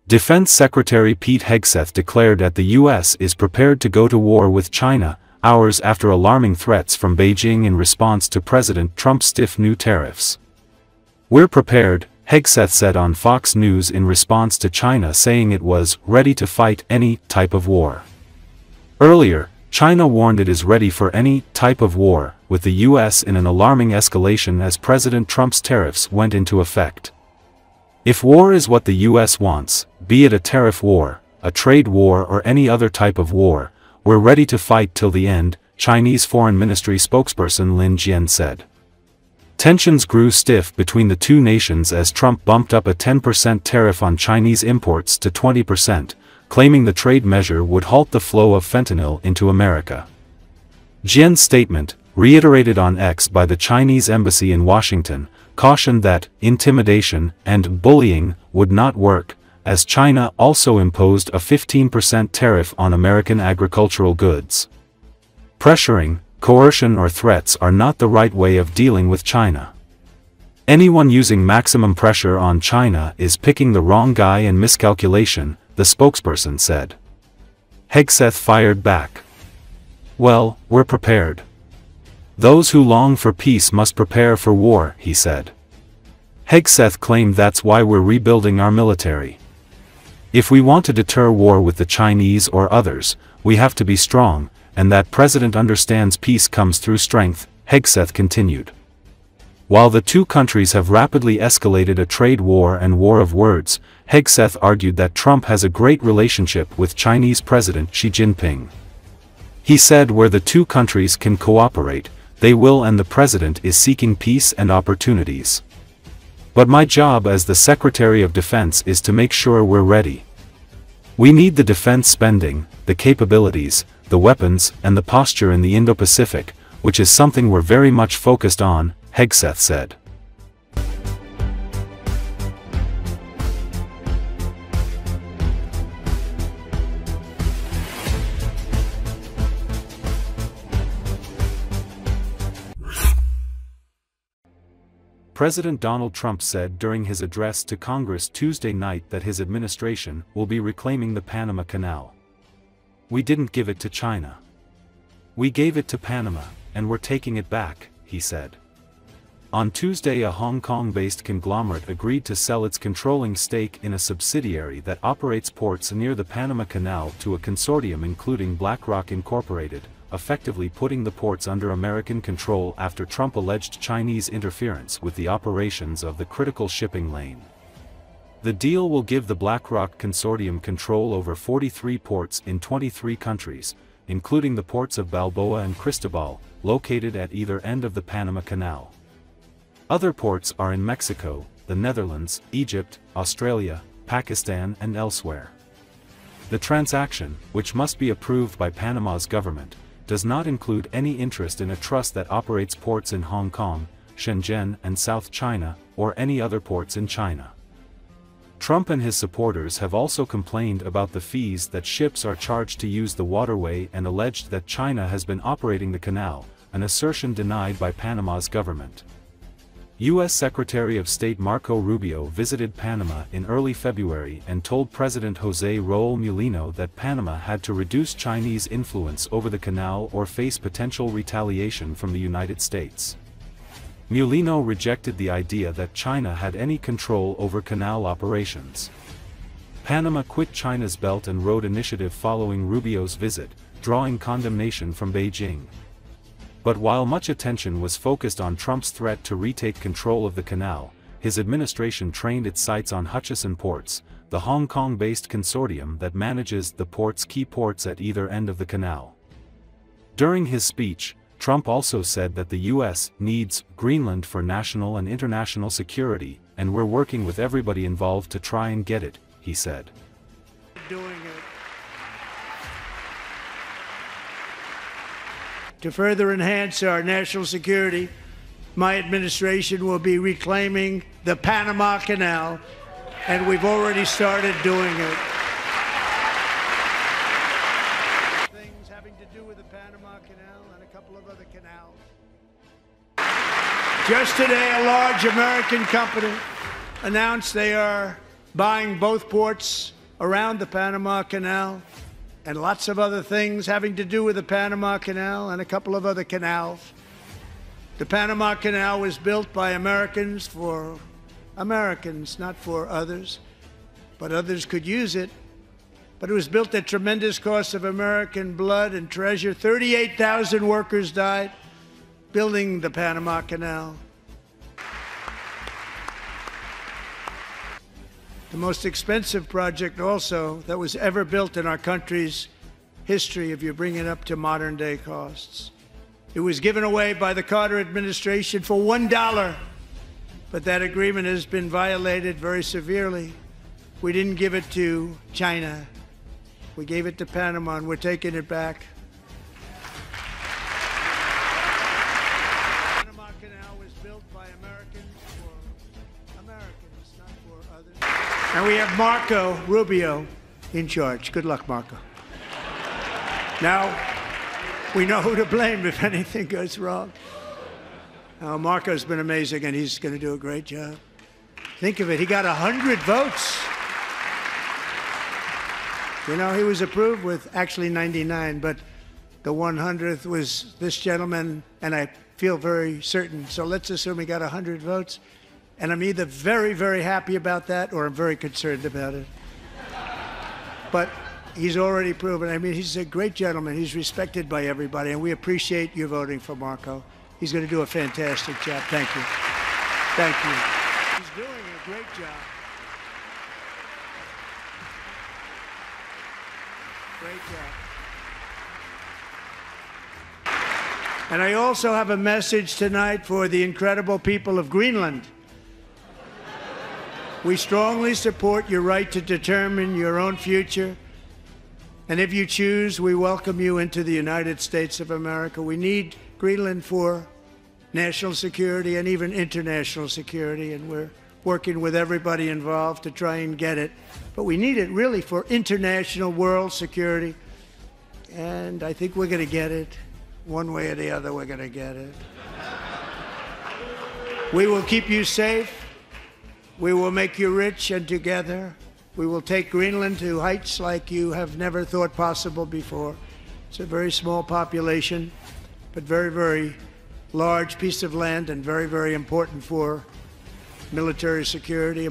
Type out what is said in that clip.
Defense Secretary Pete Hegseth declared that the U.S. is prepared to go to war with China, hours after alarming threats from Beijing in response to President Trump's stiff new tariffs. "We're prepared," Hegseth said on Fox News in response to China saying it was ready to fight any type of war. Earlier, China warned it is ready for any type of war with the U.S. in an alarming escalation as President Trump's tariffs went into effect. "If war is what the U.S. wants, be it a tariff war, a trade war or any other type of war, we're ready to fight till the end," Chinese Foreign Ministry spokesperson Lin Jian said. Tensions grew stiff between the two nations as Trump bumped up a 10% tariff on Chinese imports to 20%, claiming the trade measure would halt the flow of fentanyl into America. Jian's statement, reiterated on X by the Chinese embassy in Washington, cautioned that intimidation and bullying would not work, as China also imposed a 15% tariff on American agricultural goods. Pressuring, coercion or threats are not the right way of dealing with China. "Anyone using maximum pressure on China is picking the wrong guy and miscalculation," the spokesperson said. Hegseth fired back. "Well, we're prepared. Those who long for peace must prepare for war," he said. Hegseth claimed that's why we're rebuilding our military. "If we want to deter war with the Chinese or others, we have to be strong, and that president understands peace comes through strength," Hegseth continued. While the two countries have rapidly escalated a trade war and war of words, Hegseth argued that Trump has a great relationship with Chinese President Xi Jinping. He said where the two countries can cooperate, they will, and the president is seeking peace and opportunities. "But my job as the Secretary of Defense is to make sure we're ready. We need the defense spending, the capabilities, the weapons, and the posture in the Indo-Pacific, which is something we're very much focused on," Hegseth said. President Donald Trump said during his address to Congress Tuesday night that his administration will be reclaiming the Panama Canal. "We didn't give it to China. We gave it to Panama, and we're taking it back," he said. On Tuesday, a Hong Kong-based conglomerate agreed to sell its controlling stake in a subsidiary that operates ports near the Panama Canal to a consortium including BlackRock Incorporated, effectively putting the ports under American control after Trump alleged Chinese interference with the operations of the critical shipping lane. The deal will give the BlackRock consortium control over 43 ports in 23 countries, including the ports of Balboa and Cristobal, located at either end of the Panama Canal. Other ports are in Mexico, the Netherlands, Egypt, Australia, Pakistan and elsewhere. The transaction, which must be approved by Panama's government, does not include any interest in a trust that operates ports in Hong Kong, Shenzhen and South China, or any other ports in China. Trump and his supporters have also complained about the fees that ships are charged to use the waterway and alleged that China has been operating the canal, an assertion denied by Panama's government. U.S. Secretary of State Marco Rubio visited Panama in early February and told President José Raúl Mulino that Panama had to reduce Chinese influence over the canal or face potential retaliation from the United States. Mulino rejected the idea that China had any control over canal operations. Panama quit China's Belt and Road Initiative following Rubio's visit, drawing condemnation from Beijing. But while much attention was focused on Trump's threat to retake control of the canal, his administration trained its sights on Hutchison Ports, the Hong Kong-based consortium that manages the port's key ports at either end of the canal. During his speech, Trump also said that the U.S. needs Greenland for national and international security, and we're working with everybody involved to try and get it, he said. To further enhance our national security, my administration will be reclaiming the Panama Canal, and we've already started doing it. Things having to do with the Panama Canal and a couple of other canals. Just today, a large American company announced they are buying both ports around the Panama Canal and lots of other things having to do with the Panama Canal and a couple of other canals. The Panama Canal was built by Americans for Americans, not for others, but others could use it. But it was built at tremendous cost of American blood and treasure. 38,000 workers died building the Panama Canal. The most expensive project also that was ever built in our country's history, if you bring it up to modern day costs. It was given away by the Carter administration for $1, but that agreement has been violated very severely. We didn't give it to China. We gave it to Panama, and we're taking it back. The Panama Canal was built by Americans for Americans, not for others. And we have Marco Rubio in charge. Good luck, Marco. Now, we know who to blame if anything goes wrong. Marco's been amazing, and he's going to do a great job. Think of it, he got 100 votes. You know, he was approved with actually 99, but the 100th was this gentleman, and I feel very certain. So let's assume he got 100 votes, and I'm either very, very happy about that or I'm very concerned about it. But he's already proven. I mean, he's a great gentleman. He's respected by everybody, and we appreciate you voting for Marco. He's going to do a fantastic job. Thank you. Thank you. He's doing a great job. Great job. And I also have a message tonight for the incredible people of Greenland. We strongly support your right to determine your own future. And if you choose, we welcome you into the United States of America. We need Greenland for national security and even international security, and we're working with everybody involved to try and get it. But we need it really for international world security, and I think we're going to get it. One way or the other, we're going to get it. We will keep you safe. We will make you rich, and together we will take Greenland to heights like you have never thought possible before. It's a very small population, but very, very large piece of land and very, very important for military security.